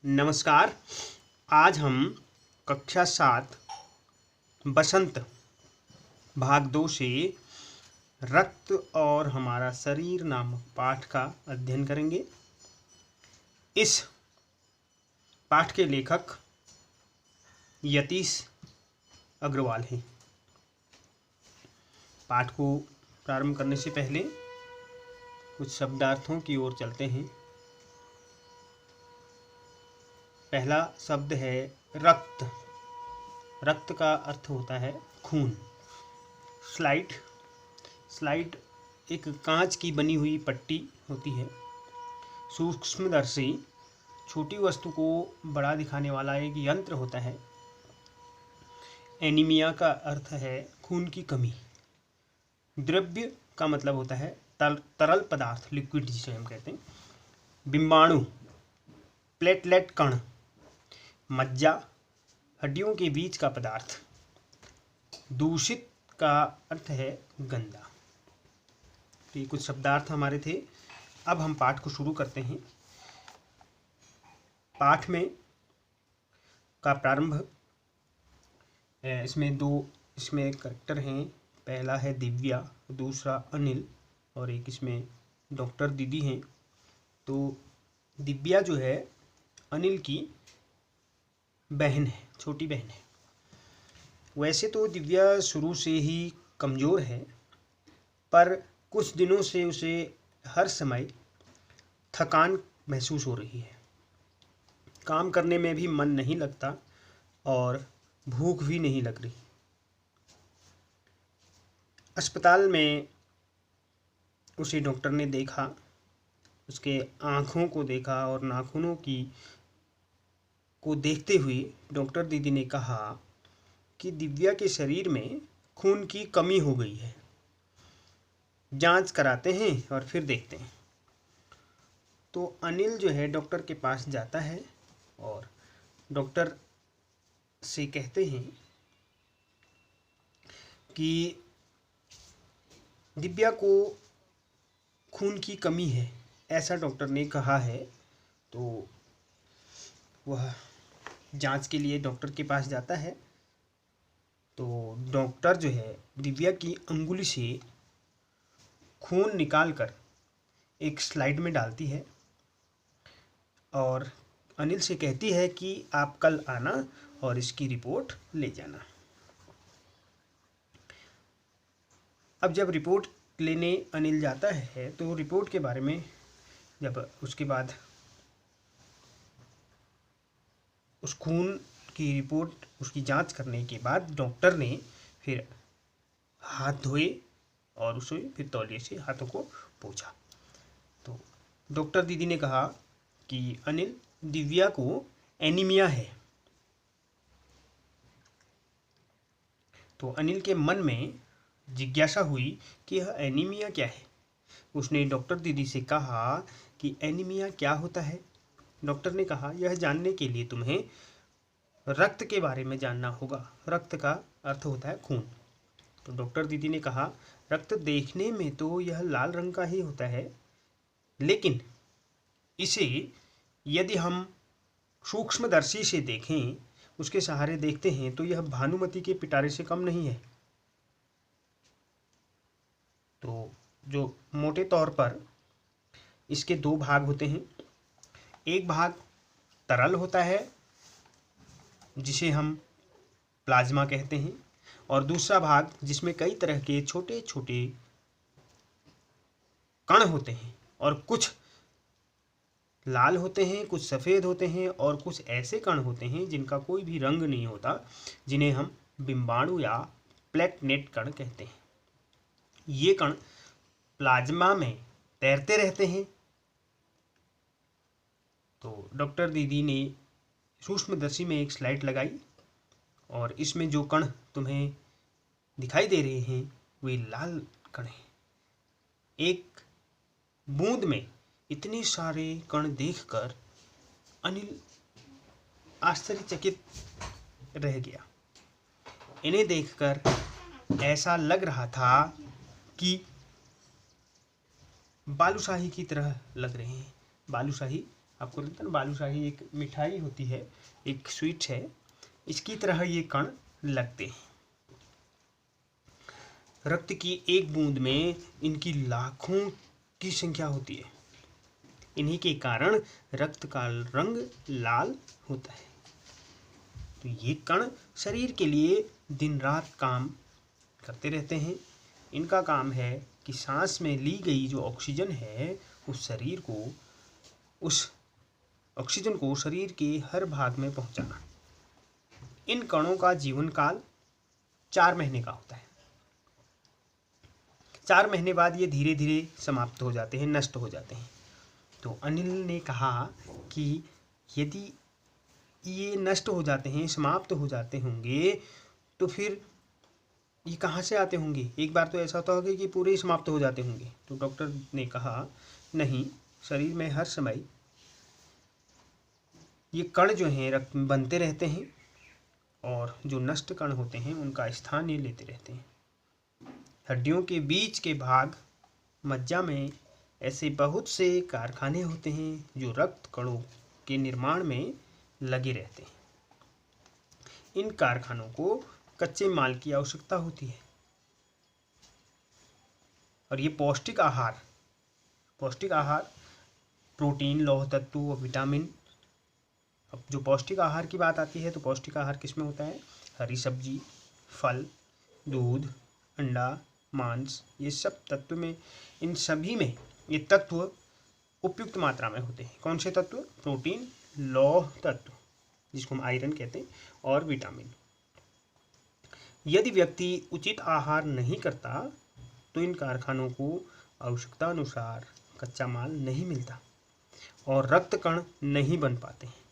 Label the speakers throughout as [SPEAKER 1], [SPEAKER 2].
[SPEAKER 1] नमस्कार। आज हम कक्षा 7 बसंत भाग 2 से रक्त और हमारा शरीर नामक पाठ का अध्ययन करेंगे। इस पाठ के लेखक यतीश अग्रवाल हैं। पाठ को प्रारंभ करने से पहले कुछ शब्दार्थों की ओर चलते हैं। पहला शब्द है रक्त। रक्त का अर्थ होता है खून। स्लाइड एक कांच की बनी हुई पट्टी होती है। सूक्ष्मदर्शी छोटी वस्तु को बड़ा दिखाने वाला एक यंत्र होता है। एनीमिया का अर्थ है खून की कमी। द्रव्य का मतलब होता है तरल पदार्थ, लिक्विड जिसे हम कहते हैं। बिंबाणु, प्लेटलेट कण। मज्जा, हड्डियों के बीच का पदार्थ। दूषित का अर्थ है गंदा। तो ये कुछ शब्दार्थ हमारे थे। अब हम पाठ को शुरू करते हैं। पाठ में का प्रारंभ, इसमें करेक्टर हैं। पहला है दिव्या, दूसरा अनिल और एक इसमें डॉक्टर दीदी हैं। तो दिव्या जो है अनिल की बहन है, छोटी बहन है। वैसे तो दिव्या शुरू से ही कमज़ोर है, पर कुछ दिनों से उसे हर समय थकान महसूस हो रही है। काम करने में भी मन नहीं लगता और भूख भी नहीं लग रही। अस्पताल में उसे डॉक्टर ने देखा, उसके आँखों को देखा और नाखूनों को देखते हुए डॉक्टर दीदी ने कहा कि दिव्या के शरीर में खून की कमी हो गई है। जांच कराते हैं और फिर देखते हैं। तो अनिल जो है डॉक्टर के पास जाता है और डॉक्टर से कहते हैं कि दिव्या को खून की कमी है, ऐसा डॉक्टर ने कहा है। तो वह जांच के लिए डॉक्टर के पास जाता है। तो डॉक्टर जो है दिव्या की अंगुली से खून निकालकर एक स्लाइड में डालती है और अनिल से कहती है कि आप कल आना और इसकी रिपोर्ट ले जाना। अब जब रिपोर्ट लेने अनिल जाता है तो रिपोर्ट के बारे में उसके बाद उस खून की रिपोर्ट, उसकी जांच करने के बाद डॉक्टर ने फिर हाथ धोए और उसे फिर तौलिए से हाथों को पोंछा। तो डॉक्टर दीदी ने कहा कि अनिल, दिव्या को एनीमिया है। तो अनिल के मन में जिज्ञासा हुई कि यह एनीमिया क्या है। उसने डॉक्टर दीदी से कहा कि एनीमिया क्या होता है। डॉक्टर ने कहा, यह जानने के लिए तुम्हें रक्त के बारे में जानना होगा। रक्त का अर्थ होता है खून। तो डॉक्टर दीदी ने कहा, रक्त देखने में तो यह लाल रंग का ही होता है, लेकिन इसे यदि हम सूक्ष्मदर्शी से देखें, उसके सहारे देखते हैं, तो यह भानुमति के पिटारे से कम नहीं है। तो जो मोटे तौर पर इसके दो भाग होते हैं। एक भाग तरल होता है जिसे हम प्लाज्मा कहते हैं, और दूसरा भाग जिसमें कई तरह के छोटे छोटे कण होते हैं, और कुछ लाल होते हैं, कुछ सफ़ेद होते हैं, और कुछ ऐसे कण होते हैं जिनका कोई भी रंग नहीं होता, जिन्हें हम बिंबाणु या प्लेटलेट कण कहते हैं। ये कण प्लाज्मा में तैरते रहते हैं। तो डॉक्टर दीदी ने सूक्ष्मदर्शी में एक स्लाइड लगाई और इसमें जो कण तुम्हें दिखाई दे रहे हैं वे लाल कण हैं। एक बूंद में इतने सारे कण देखकर अनिल आश्चर्यचकित रह गया। इन्हें देखकर ऐसा लग रहा था कि बालूशाही की तरह लग रहे हैं। बालूशाही आपको लगता है ना बालूशाही एक मिठाई होती है, एक स्वीट है, इसकी तरह ये कण लगते हैं। रक्त की एक बूंद में इनकी लाखों की संख्या होती है। इन्हीं के कारण रक्त का रंग लाल होता है। तो ये कण शरीर के लिए दिन रात काम करते रहते हैं। इनका काम है कि सांस में ली गई जो ऑक्सीजन है उस ऑक्सीजन को शरीर के हर भाग में पहुंचाना। इन कणों का जीवन काल 4 महीने का होता है। 4 महीने बाद ये धीरे धीरे समाप्त हो जाते हैं, नष्ट हो जाते हैं। तो अनिल ने कहा कि यदि ये नष्ट हो जाते हैं, समाप्त हो जाते होंगे, तो फिर ये कहाँ से आते होंगे? एक बार तो ऐसा होता होगा कि पूरे ही समाप्त हो जाते होंगे। तो डॉक्टर ने कहा नहीं, शरीर में हर समय ये कण जो हैं रक्त में बनते रहते हैं और जो नष्ट कण होते हैं उनका स्थान ये लेते रहते हैं। हड्डियों के बीच के भाग मज्जा में ऐसे बहुत से कारखाने होते हैं जो रक्त कणों के निर्माण में लगे रहते हैं। इन कारखानों को कच्चे माल की आवश्यकता होती है और ये पौष्टिक आहार प्रोटीन, लौह तत्व और विटामिन। अब जो पौष्टिक आहार की बात आती है तो पौष्टिक आहार किसमें होता है? हरी सब्जी, फल, दूध, अंडा, मांस, ये सब तत्व में, इन सभी में ये तत्व उपयुक्त मात्रा में होते हैं। कौन से तत्व? प्रोटीन, लौह तत्व जिसको हम आयरन कहते हैं, और विटामिन। यदि व्यक्ति उचित आहार नहीं करता तो इन कारखानों को आवश्यकता अनुसार कच्चा माल नहीं मिलता और रक्त कण नहीं बन पाते हैं।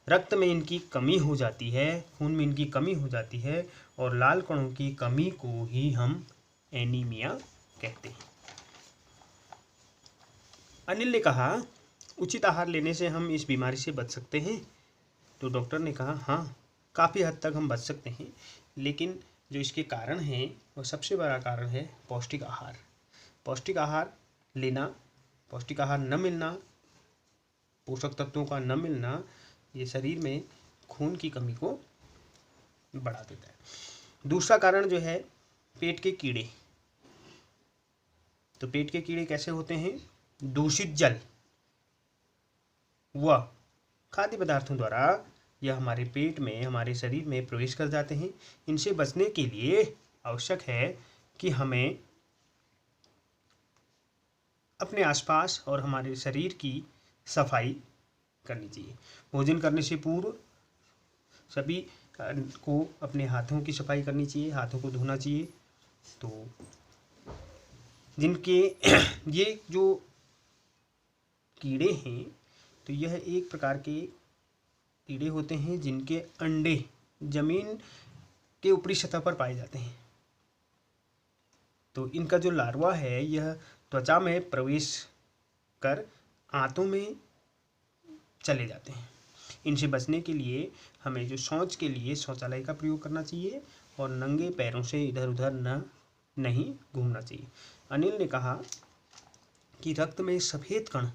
[SPEAKER 1] रक्त में इनकी कमी हो जाती है, खून में इनकी कमी हो जाती है और लाल कणों की कमी को ही हम एनीमिया कहते हैं। अनिल ने कहा उचित आहार लेने से हम इस बीमारी से बच सकते हैं? तो डॉक्टर ने कहा हाँ, काफ़ी हद तक हम बच सकते हैं, लेकिन जो इसके कारण हैं वो सबसे बड़ा कारण है पौष्टिक आहार। पौष्टिक आहार लेना, पौष्टिक आहार न मिलना, पोषक तत्वों का न मिलना, ये शरीर में खून की कमी को बढ़ा देता है। दूसरा कारण जो है पेट के कीड़े। तो पेट के कीड़े कैसे होते हैं? दूषित जल व खाद्य पदार्थों द्वारा यह हमारे पेट में, हमारे शरीर में प्रवेश कर जाते हैं। इनसे बचने के लिए आवश्यक है कि हमें अपने आसपास और हमारे शरीर की सफाई करनी चाहिए। भोजन करने से पूर्व सभी को अपने हाथों की सफाई करनी चाहिए, हाथों को धोना चाहिए। तो जिनके ये जो कीड़े हैं तो यह एक प्रकार के कीड़े होते हैं जिनके अंडे जमीन के ऊपरी सतह पर पाए जाते हैं। तो इनका जो लार्वा है यह त्वचा में प्रवेश कर आंतों में चले जाते हैं। इनसे बचने के लिए हमें जो शौच के लिए शौचालय का प्रयोग करना चाहिए और नंगे पैरों से इधर उधर नहीं घूमना चाहिए। अनिल ने कहा कि रक्त में सफ़ेद कण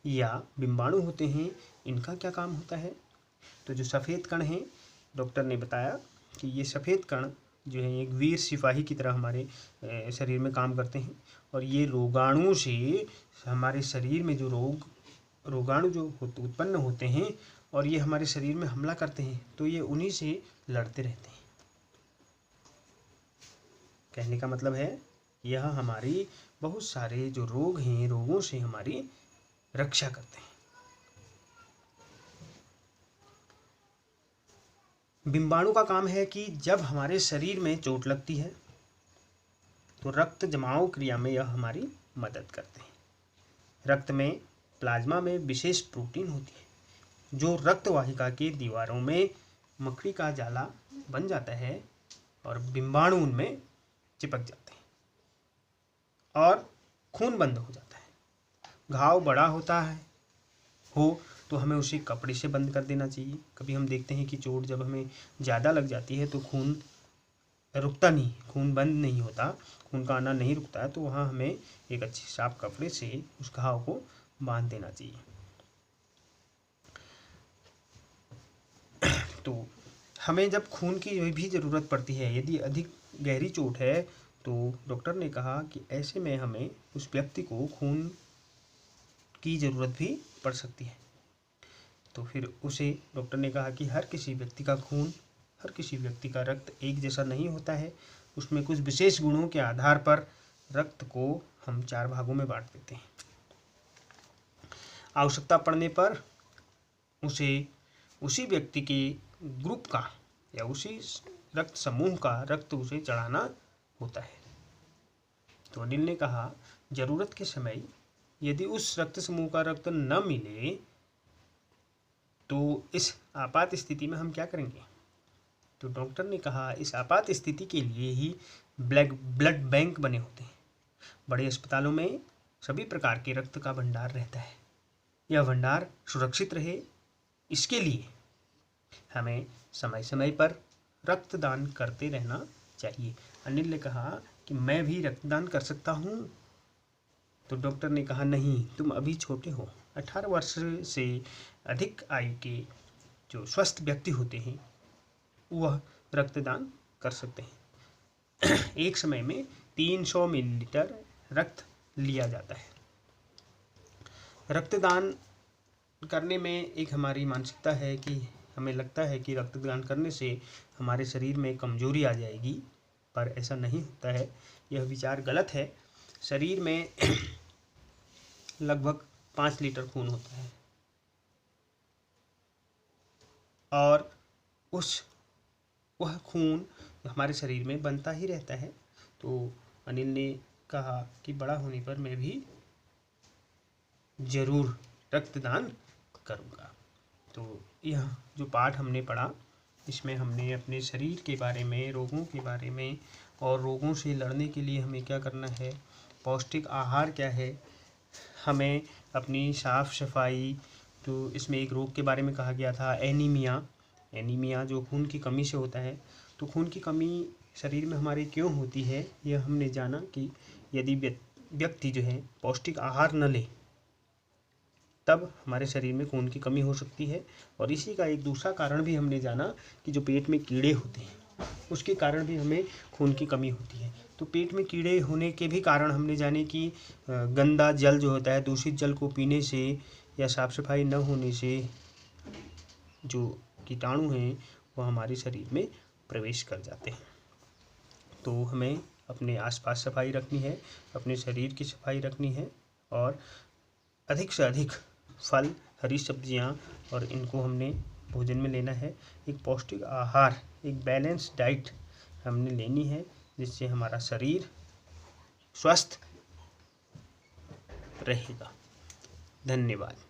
[SPEAKER 1] या बिंबाणु होते हैं, इनका क्या काम होता है? तो जो सफ़ेद कण हैं, डॉक्टर ने बताया कि ये सफ़ेद कण जो है एक वीर सिपाही की तरह हमारे शरीर में काम करते हैं और ये रोगाणु से हमारे शरीर में जो रोगाणु जो उत्पन्न होते हैं और ये हमारे शरीर में हमला करते हैं, तो ये उन्हीं से लड़ते रहते हैं। कहने का मतलब है यह हमारी बहुत सारे जो रोग हैं, रोगों से हमारी रक्षा करते हैं। बिंबाणु का काम है कि जब हमारे शरीर में चोट लगती है तो रक्त जमाव क्रिया में यह हमारी मदद करते हैं। रक्त में, प्लाज्मा में विशेष प्रोटीन होती है जो रक्त वाहिका की दीवारों में मकड़ी का जाला बन जाता है और बिंबाणु उनमें चिपक जाते हैं और खून बंद हो जाता है। घाव बड़ा होता है तो हमें उसे कपड़े से बंद कर देना चाहिए। कभी हम देखते हैं कि चोट जब हमें ज़्यादा लग जाती है तो खून रुकता नहीं, खून बंद नहीं होता, खून का आना नहीं रुकता है, तो वहाँ हमें एक अच्छे साफ कपड़े से उस घाव को बांध देना चाहिए। तो हमें जब खून की भी ज़रूरत पड़ती है, यदि अधिक गहरी चोट है, तो डॉक्टर ने कहा कि ऐसे में हमें उस व्यक्ति को खून की ज़रूरत भी पड़ सकती है। तो फिर उसे डॉक्टर ने कहा कि हर किसी व्यक्ति का खून, हर किसी व्यक्ति का रक्त एक जैसा नहीं होता है, उसमें कुछ विशेष गुणों के आधार पर रक्त को हम 4 भागों में बांट देते हैं। आवश्यकता पड़ने पर उसे उसी व्यक्ति के ग्रुप का या उसी रक्त समूह का रक्त उसे चढ़ाना होता है। तो अनिल ने कहा, जरूरत के समय यदि उस रक्त समूह का रक्त न मिले तो इस आपात स्थिति में हम क्या करेंगे? तो डॉक्टर ने कहा, इस आपात स्थिति के लिए ही ब्लड बैंक बने होते हैं। बड़े अस्पतालों में सभी प्रकार के रक्त का भंडार रहता है। यह भंडार सुरक्षित रहे, इसके लिए हमें समय समय पर रक्तदान करते रहना चाहिए। अनिल ने कहा कि मैं भी रक्तदान कर सकता हूँ। तो डॉक्टर ने कहा, नहीं, तुम अभी छोटे हो। 18 वर्ष से अधिक आयु के जो स्वस्थ व्यक्ति होते हैं वह रक्तदान कर सकते हैं। एक समय में 300 मिलीलीटर रक्त लिया जाता है। रक्तदान करने में एक हमारी मानसिकता है कि हमें लगता है कि रक्तदान करने से हमारे शरीर में कमजोरी आ जाएगी, पर ऐसा नहीं होता है। यह विचार गलत है। शरीर में लगभग 5 लीटर खून होता है और वह खून हमारे शरीर में बनता ही रहता है। तो अनिल ने कहा कि बड़ा होने पर मैं भी ज़रूर रक्तदान करूँगा। तो यह जो पाठ हमने पढ़ा, इसमें हमने अपने शरीर के बारे में, रोगों के बारे में और रोगों से लड़ने के लिए हमें क्या करना है, पौष्टिक आहार क्या है, हमें अपनी साफ़ सफाई, जो इसमें एक रोग के बारे में कहा गया था एनीमिया जो खून की कमी से होता है। तो खून की कमी शरीर में हमारे क्यों होती है, यह हमने जाना कि यदि व्यक्ति जो है पौष्टिक आहार न ले तब हमारे शरीर में खून की कमी हो सकती है। और इसी का एक दूसरा कारण भी हमने जाना कि जो पेट में कीड़े होते हैं उसके कारण भी हमें खून की कमी होती है। तो पेट में कीड़े होने के भी कारण हमने जाने कि गंदा जल जो होता है, दूषित जल को पीने से या साफ़ सफाई न होने से जो कीटाणु हैं वह हमारे शरीर में प्रवेश कर जाते हैं। तो हमें अपने आसपास सफाई रखनी है, अपने शरीर की सफाई रखनी है और अधिक से अधिक फल, हरी सब्जियां और इनको हमने भोजन में लेना है। एक पौष्टिक आहार, एक बैलेंस डाइट हमने लेनी है, जिससे हमारा शरीर स्वस्थ रहेगा। धन्यवाद।